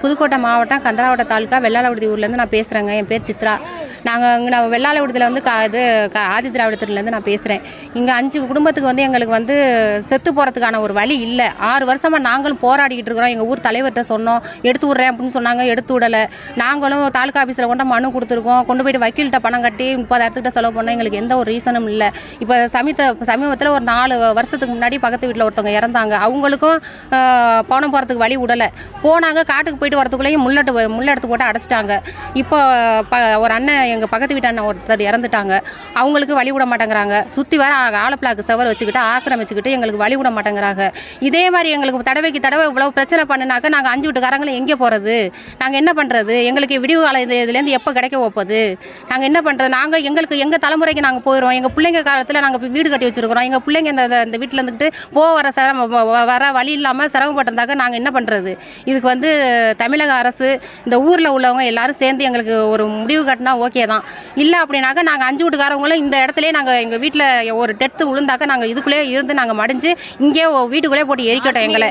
புதுக்கோட்டை மாவட்டம் கந்தராவட்ட தாலுக்கா வெள்ளாளவிடுதி ஊர்லேருந்து நான் பேசுகிறேங்க. என் பேர் சித்ரா. நாங்கள் இங்கே நான் வெள்ளாளவிடுதியில் வந்து ஆதி திராவிடத்துலேருந்து நான் பேசுகிறேன். இங்கே 5 குடும்பத்துக்கு வந்து எங்களுக்கு வந்து செத்து போகிறதுக்கான ஒரு வழி இல்லை. 6 வருஷமாக நாங்களும் போராடிக்கிட்டு இருக்கிறோம். எங்கள் ஊர் தலைவர்கிட்ட சொன்னோம், எடுத்து விட்றேன் அப்படின்னு சொன்னாங்க, எடுத்து விடலை. நாங்களும் தாலுக்கா ஆஃபீஸில் கொண்டு மனு கொடுத்துருக்கோம். கொண்டு போய்ட்டு வக்கீல்கிட்ட பணம் கட்டி 30,000 செலவு பண்ணோம். எங்களுக்கு எந்த ஒரு ரீசனும் இல்லை. இப்போ சமீபத்தில் ஒரு 4 வருஷத்துக்கு முன்னாடி பக்கத்து வீட்டில் ஒருத்தவங்க இறந்தாங்க. அவங்களுக்கும் பணம் போகிறதுக்கு வழி விடலை. போனாங்க, காட்டுக்கு போயிட்டு வரதுக்குள்ளேயும் முள்ளை எடுத்து போட்டு அடைச்சிட்டாங்க. இப்போ ஒரு அண்ணன், எங்கள் பக்கத்து வீட்டு அண்ணன் ஒருத்தர் இறந்துட்டாங்க. அவங்களுக்கு வழி விட மாட்டேங்கிறாங்க. சுற்றி வர ஆலப்பிளாக்கு செவர் வச்சுக்கிட்டு ஆக்கிரமிச்சுக்கிட்டு எங்களுக்கு வழி விட மாட்டேங்கிறாங்க. இதே மாதிரி எங்களுக்கு தடவைக்கு தடவை இவ்வளோ பிரச்சனை பண்ணினாக்க நாங்கள் 5 வீட்டுக்காரங்களும் எங்கே போகிறது? நாங்கள் என்ன பண்ணுறது? எங்களுக்கு விடிவு காலம் இதுலேருந்து எப்போ கிடைக்க போகுது? நாங்கள் என்ன பண்ணுறது? நாங்கள் எங்கள் தலைமுறைக்கு நாங்கள் போயிடுவோம். எங்கள் பிள்ளைங்க காலத்தில் நாங்கள் வீடு கட்டி வச்சுருக்கிறோம். எங்கள் பிள்ளைங்க இந்த வீட்டில் இருந்துக்கிட்டு வர வழி இல்லாமல் சிரமப்பட்டிருந்தாக்க நாங்கள் என்ன பண்ணுறது? இதுக்கு வந்து தமிழக அரசு, இந்த ஊரில் உள்ளவங்க எல்லாரும் சேர்ந்து எங்களுக்கு ஒரு முடிவு கட்டினா ஓகே தான். இல்லை அப்படின்னாக்கா நாங்கள் 5 வீட்டுக்காரவங்களும் இந்த இடத்துல நாங்கள் எங்கள் வீட்டில் ஒரு டெத்து விழுந்தாக்க நாங்கள் இதுக்குள்ளே இருந்து நாங்கள் மடிஞ்சு இங்கே வீட்டுக்குள்ளே போட்டு எரிக்கட்டும் எங்களை.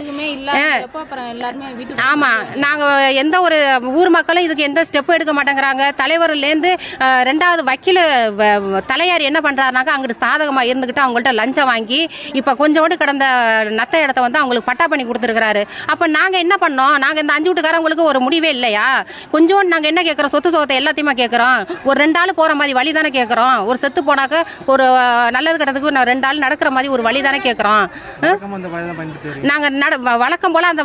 ஆமாம், நாங்கள் எந்த ஒரு ஊர் மக்களும் இதுக்கு எந்த ஸ்டெப்பும் எடுக்க மாட்டேங்கிறாங்க. தலைவர்லேருந்து 2வது வக்கீல் தலையார் என்ன பண்ணுறாருனாக்கா அங்கிட்டு சாதகமாக இருந்துக்கிட்டு அவங்கள்ட்ட லஞ்சம் வாங்கி இப்போ கொஞ்சோண்டு கிடந்த நத்த இடத்த வந்து அவங்களுக்கு பட்டா பண்ணி கொடுத்துருக்குறாரு. அப்போ நாங்கள் என்ன பண்ணோம்? நாங்கள் இந்த 5 வீட்டுக்காரங்களுக்கு ஒரு முடிவே இல்லையா? கொஞ்சோண்டு நாங்கள் என்ன கேட்குறோம்? சொத்து சோகத்தை எல்லாத்தையுமே கேட்குறோம். ஒரு 2 ஆள் போகிற மாதிரி வழி தானே கேட்குறோம். ஒரு செத்து போனாக்க ஒரு நல்லது கிடத்துக்கு 2 ஆள் நடக்கிற மாதிரி ஒரு வழி தானே கேட்குறோம். நாங்கள் வழக்கம் போல் அந்த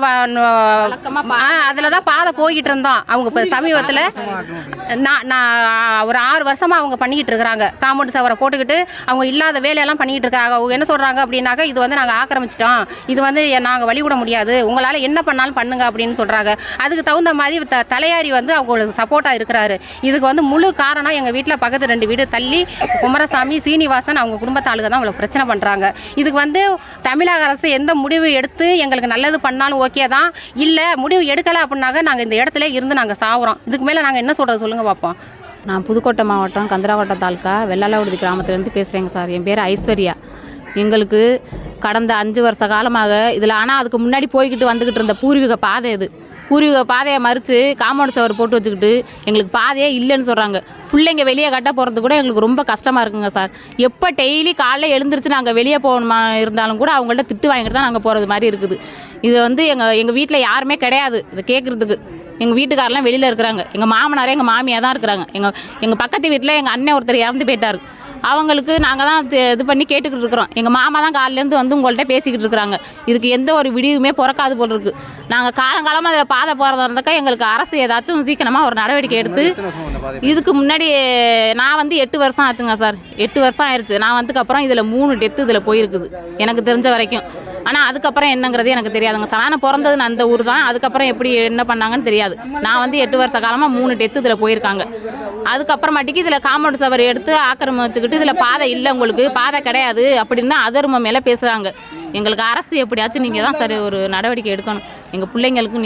அதில் தான் பாதை போய்கிட்டு இருந்தோம். அவங்க இப்போ சமீபத்தில் நான் ஒரு 6 வருஷமாக அவங்க பண்ணிக்கிட்டு இருக்கிறாங்க. காம்பவுண்ட் சவரை போட்டுக்கிட்டு அவங்க இல்லாத வேலையெல்லாம் பண்ணிக்கிட்டு இருக்காங்க. அவங்க என்ன சொல்கிறாங்க அப்படின்னாக்கா, இது வந்து நாங்கள் ஆக்கிரமிச்சிட்டோம், இது வந்து நாங்கள் வழி விட முடியாது, உங்களால் என்ன பண்ணாலும் பண்ணுங்க அப்படின்னு சொல்கிறாங்க. அதுக்கு தகுந்த மாதிரி தலையாரி வந்து அவங்களுக்கு சப்போர்ட்டாக இருக்கிறாரு. இதுக்கு வந்து முழு காரணம் எங்கள் வீட்டில் பக்கத்து 2 வீடு தள்ளி குமரசாமி, சீனிவாசன் அவங்க குடும்பத்தாளுக தான் அவ்வளோ பிரச்சனை பண்ணுறாங்க. இதுக்கு வந்து தமிழக அரசு எந்த முடிவு எடுத்து எங்களுக்கு நல்லது பண்ணாலும் ஓகே தான். இல்லை முடிவு எடுக்கலை அப்படின்னாக்க நாங்கள் இந்த இடத்துல இருந்து நாங்கள் சாகுறோம். இதுக்கு மேலே நாங்கள் என்ன சொல்கிறது சொல்லுங்கள் பார்ப்போம். நான் புதுக்கோட்டை மாவட்டம் கந்தராவட்ட தாலுக்கா வெள்ளாளவிடுதி கிராமத்துலேருந்து பேசுகிறேங்க சார். என் பேர் ஐஸ்வர்யா. எங்களுக்கு கடந்த 5 வருஷ காலமாக இதில், ஆனால் அதுக்கு முன்னாடி போய்கிட்டு வந்துக்கிட்டு இருந்த பூர்வீக பாதை இது. பூர்வீக பாதையை மறித்து காம்பவுண்ட் சவர் போட்டு வச்சுக்கிட்டு எங்களுக்கு பாதையே இல்லைன்னு சொல்கிறாங்க. பிள்ளைங்க வெளியே கட்ட போகிறது கூட எங்களுக்கு ரொம்ப கஷ்டமாக இருக்குங்க சார். எப்போ டெய்லி காலைல எழுந்திரிச்சு நாங்கள் வெளியே போகணுமா இருந்தாலும் கூட அவங்கள்ட்ட திட்டு வாங்கிட்டு தான் நாங்கள் போகிறது மாதிரி இருக்குது. இது வந்து எங்கள் வீட்டில் யாருமே கிடையாது இதை கேட்குறதுக்கு. எங்கள் வீட்டுக்காரெலாம் வெளியில் இருக்கிறாங்க. எங்கள் மாமனாரே எங்கள் மாமியாக தான் இருக்கிறாங்க. எங்கள் பக்கத்து வீட்டில் எங்கள் அண்ணன் ஒருத்தர் இறந்து போயிட்டார். அவங்களுக்கு நாங்கள் தான் இது பண்ணி கேட்டுக்கிட்டு இருக்கிறோம். எங்கள் மாமா தான் காலையிலேருந்து வந்து உங்கள்கிட்ட பேசிக்கிட்டு இருக்கிறாங்க. இதுக்கு எந்த ஒரு விடிவுமே பிறக்காது போல் இருக்குது. நாங்கள் காலங்காலமாக அதில் பாதை போகிறதா இருந்தாக்கா எங்களுக்கு அரசு ஏதாச்சும் சீக்கிரமாக ஒரு நடவடிக்கை எடுத்து, இதுக்கு முன்னாடி நான் வந்து 8 வருஷம் ஆச்சுங்க சார். 8 வருஷம் ஆயிடுச்சு. நான் வந்ததுக்கப்புறம் இதில் 3 டெத்து இதில் போயிருக்குது எனக்கு தெரிஞ்ச வரைக்கும். ஆனால் அதுக்கப்புறம் என்னங்கிறது எனக்கு தெரியாதுங்க சார். நான் பிறந்தது அந்த ஊர் தான். அதுக்கப்புறம் எப்படி என்ன பண்ணாங்கன்னு தெரியாது. நான் வந்து 8 வருஷ காலமாக 3 டெத்து இதில் போயிருக்காங்க. அதுக்கப்புறமாட்டிக்கு இதில் காம்பவுண்ட் சவர் எடுத்து ஆக்கிரமிச்சுக்கிட்டு இதில் பாதை இல்லை, உங்களுக்கு பாதை கிடையாது அப்படின்னு அதர்மம் மேலே பேசுகிறாங்க. எங்களுக்கு அரசு எப்படியாச்சும் நீங்கள் தான் சார் ஒரு நடவடிக்கை எடுக்கணும். எங்கள் பிள்ளைங்களுக்கும்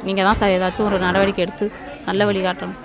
நீங்கள் தான் சார் ஏதாச்சும் ஒரு நடவடிக்கை எடுத்து நல்ல வழி காட்டணும்.